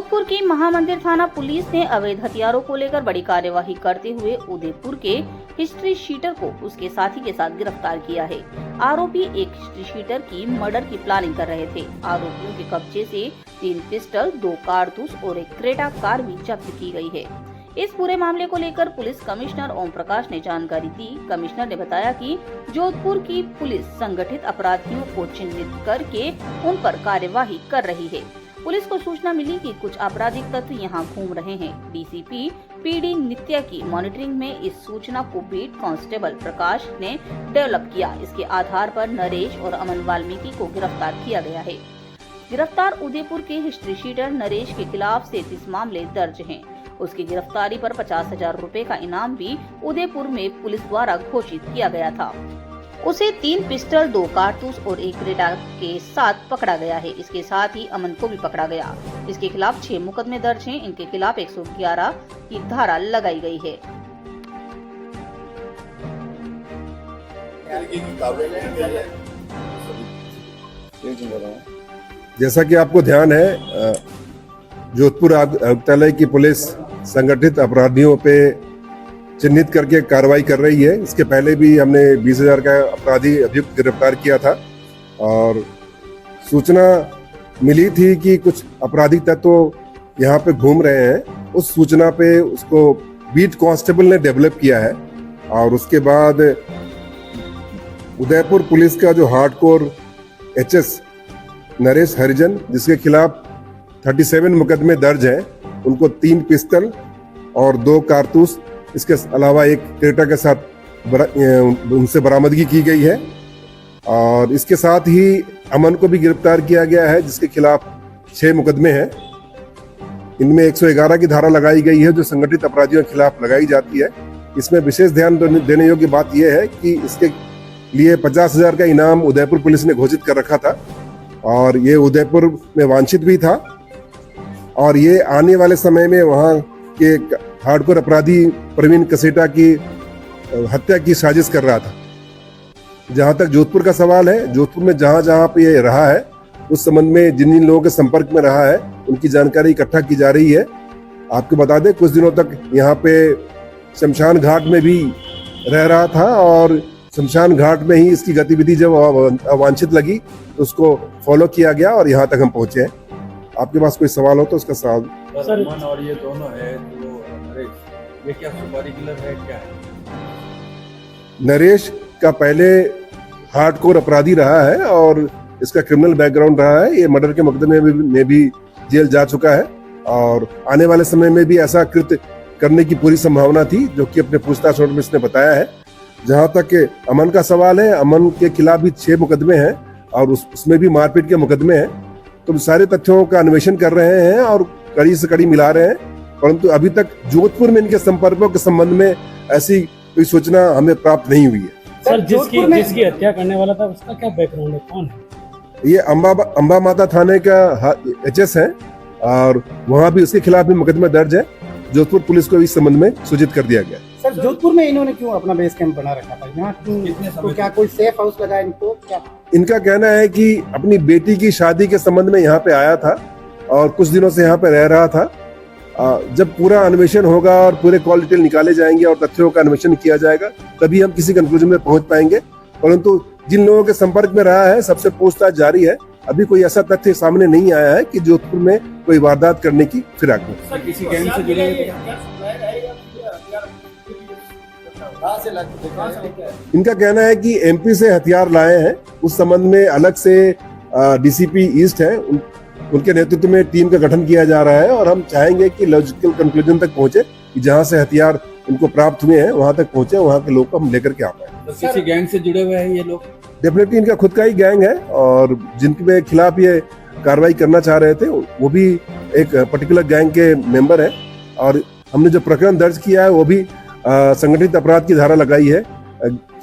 जोधपुर की महामंदिर थाना पुलिस ने अवैध हथियारों को लेकर बड़ी कार्यवाही करते हुए उदयपुर के हिस्ट्री शीटर को उसके साथी के साथ गिरफ्तार किया है। आरोपी एक हिस्ट्री शीटर की मर्डर की प्लानिंग कर रहे थे। आरोपियों के कब्जे से 3 पिस्टल, 2 कारतूस और एक क्रेटा कार भी जब्त की गई है। इस पूरे मामले को लेकर पुलिस कमिश्नर ओम प्रकाश ने जानकारी दी। कमिश्नर ने बताया कि जोधपुर की पुलिस संगठित अपराधियों को चिन्हित करके उन पर कार्यवाही कर रही है। पुलिस को सूचना मिली कि कुछ आपराधिक तत्व यहां घूम रहे हैं। डीसीपी पीडी नित्या की मॉनिटरिंग में इस सूचना को बीट कांस्टेबल प्रकाश ने डेवलप किया। इसके आधार पर नरेश और अमन वाल्मीकि को गिरफ्तार किया गया है। गिरफ्तार उदयपुर के हिस्ट्री शीटर नरेश के खिलाफ 33 मामले दर्ज हैं। उसकी गिरफ्तारी पर 50,000 रुपए का इनाम भी उदयपुर में पुलिस द्वारा घोषित किया गया था। उसे 3 पिस्टल, 2 कारतूस और एक क्रेटा के साथ पकड़ा गया है। इसके साथ ही अमन को भी पकड़ा गया। इसके खिलाफ 6 मुकदमे दर्ज हैं। इनके खिलाफ 111 की धारा लगाई गई है। जैसा कि आपको ध्यान है, जोधपुर आयुक्तालय की पुलिस संगठित अपराधियों पे चिन्हित करके कार्रवाई कर रही है। इसके पहले भी हमने 20,000 का अपराधी अभियुक्त गिरफ्तार किया था और सूचना मिली थी कि कुछ आपराधिक तत्व यहाँ पे घूम रहे हैं। उस सूचना पे उसको बीट कांस्टेबल ने डेवलप किया है और उसके बाद उदयपुर पुलिस का जो हार्डकोर एचएस नरेश हरिजन, जिसके खिलाफ 37 मुकदमे दर्ज हैं, उनको 3 पिस्टल और 2 कारतूस, इसके अलावा एक क्रेटा के साथ उनसे बरामदगी की गई है। और इसके साथ ही अमन को भी गिरफ्तार किया गया है, जिसके खिलाफ 6 मुकदमे हैं। इनमें 111 की धारा लगाई गई है, जो संगठित अपराधियों के खिलाफ लगाई जाती है। इसमें विशेष ध्यान देने योग्य बात यह है कि इसके लिए 50,000 का इनाम उदयपुर पुलिस ने घोषित कर रखा था और ये उदयपुर में वांछित भी था और ये आने वाले समय में वहाँ के हार्डकोर अपराधी प्रवीण कसेटा की हत्या की साजिश कर रहा था। जहां तक जोधपुर का सवाल है, जोधपुर में जहां जहां पे ये रहा है, उस संबंध में जिन जिन लोगों के संपर्क में रहा है, उनकी जानकारी इकट्ठा की जा रही है। आपको बता दें, कुछ दिनों तक यहाँ पे शमशान घाट में भी रह रहा था और शमशान घाट में ही इसकी गतिविधि जब अवांछित लगी तो उसको फॉलो किया गया और यहाँ तक हम पहुंचे हैं। आपके पास कोई सवाल हो तो उसका सवाल। सर, अमन और ये दोनों है, तो नरेश, ये क्या सुपारी किलर है, क्या है? नरेश का पहले हार्डकोर अपराधी रहा है और इसका क्रिमिनल बैकग्राउंड रहा है। ये मर्डर के मुकदमे में भी जेल जा चुका है और आने वाले समय में भी ऐसा कृत्य करने की पूरी संभावना थी, जो कि अपने पूछताछ में इसने बताया है। जहां तक अमन का सवाल है, अमन के खिलाफ भी 6 मुकदमे हैं और उसमें भी मारपीट के मुकदमे हैं। तो सारे तथ्यों का अन्वेषण कर रहे हैं और कड़ी से कड़ी मिला रहे हैं, परंतु अभी तक जोधपुर में इनके संपर्कों के संबंध में ऐसी कोई सूचना हमें प्राप्त नहीं हुई है। सर, जिसकी हत्या करने वाला था उसका क्या बैकग्राउंड है, कौन है? ये अंबा माता थाने का एचएस है और वहाँ भी उसके खिलाफ भी मुकदमा दर्ज है। जोधपुर पुलिस को इस संबंध में सूचित कर दिया गया। सर, जोधपुर में इन्होंने क्यों अपना बेस कैंप बना रखा था? यहाँ तो क्या कोई सेफ हाउस लगा इनको क्या? इनका कहना है कि अपनी बेटी की शादी के संबंध में यहाँ पे आया था और कुछ दिनों से यहाँ पे रह रहा था। जब पूरा अन्वेषण होगा और पूरे कॉल डिटेल निकाले जाएंगे और तथ्यों का अन्वेषण किया जाएगा, तभी हम किसी कंक्लूजन में पहुंच पाएंगे। परंतु जिन लोगों के संपर्क में रहा है, सबसे पूछताछ जारी है। अभी कोई ऐसा तथ्य सामने नहीं आया है कि जोधपुर में कोई वारदात करने की फिराक में। किसी गैंग से जुड़े इनका कहना है कि एमपी से हथियार लाए हैं। उस संबंध में अलग से डीसीपी ईस्ट है, उनके नेतृत्व में टीम का गठन किया जा रहा है और हम चाहेंगे कि लॉजिकल कंक्लूजन तक पहुंचे कि जहां से हथियार इनको प्राप्त हुए हैं वहां तक पहुंचे, वहां के लोग को हम लेकर के आ पाए। तो किसी गैंग से जुड़े हुए हैं ये लोग? डेफिनेटली इनका खुद का ही गैंग है और जिनके खिलाफ ये कार्रवाई करना चाह रहे थे वो भी एक पर्टिकुलर गैंग के मेंबर है और हमने जो प्रकरण दर्ज किया है वो भी संगठित अपराध की धारा लगाई है,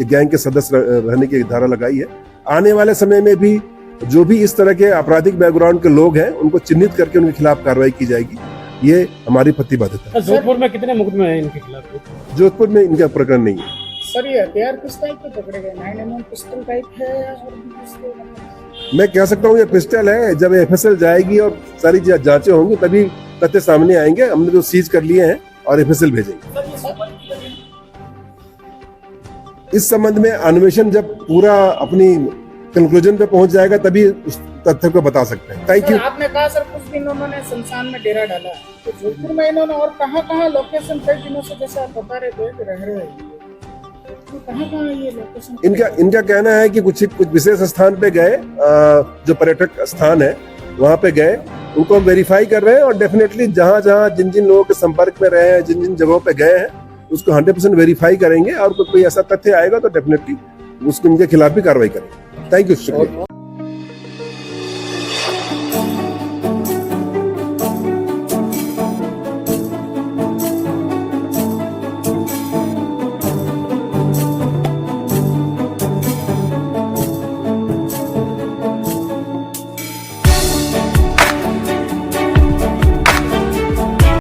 गैंग के सदस्य रहने की धारा लगाई है। आने वाले समय में भी जो भी इस तरह के आपराधिक बैकग्राउंड के लोग हैं, उनको चिन्हित करके उनके खिलाफ कार्रवाई की जाएगी। ये हमारी प्रतिबद्धता है। जोधपुर में कितने मुकदमे हैं इनके खिलाफ? जोधपुर में इनका प्रकरण नहीं है। सर, ये हथियार किस टाइप के पकड़े गए? 9mm पिस्टल टाइप है या और भी कुछ? मैं कह सकता हूँ ये पिस्टल है। जब एफएसएल जाएगी और सारी जांचें होंगी तथ्य सामने आएंगे। हमने तो सीज कर लिए हैं और एफएसएल भेजेंगे। इस संबंध में अन्वेषण जब पूरा अपनी कंक्लूजन पे पहुंच जाएगा तभी उस तथ्य को बता सकते हैं। Thank you. आपने कहा सर कुछ दिन उन्होंने शमशान में डेरा डाला, तो जोधपुर में इन्होंने और कहाँ लोकेशन कई दिनों से जैसे आप बता रहे थे कि रह रहे हैं, तो कहाँ ये लोकेशन? इनका कहना है कि कुछ विशेष स्थान पे गए, जो पर्यटक स्थान है वहां पे गए, उनको हम वेरीफाई कर रहे हैं और डेफिनेटली जहां जिन लोगों के संपर्क में रहे हैं, जिन जगहों पे गए हैं उसको 100% वेरीफाई करेंगे और कोई ऐसा तथ्य आएगा तो डेफिनेटली उसको उनके खिलाफ भी कार्रवाई करेंगे। थैंक यू, शुक्रिया।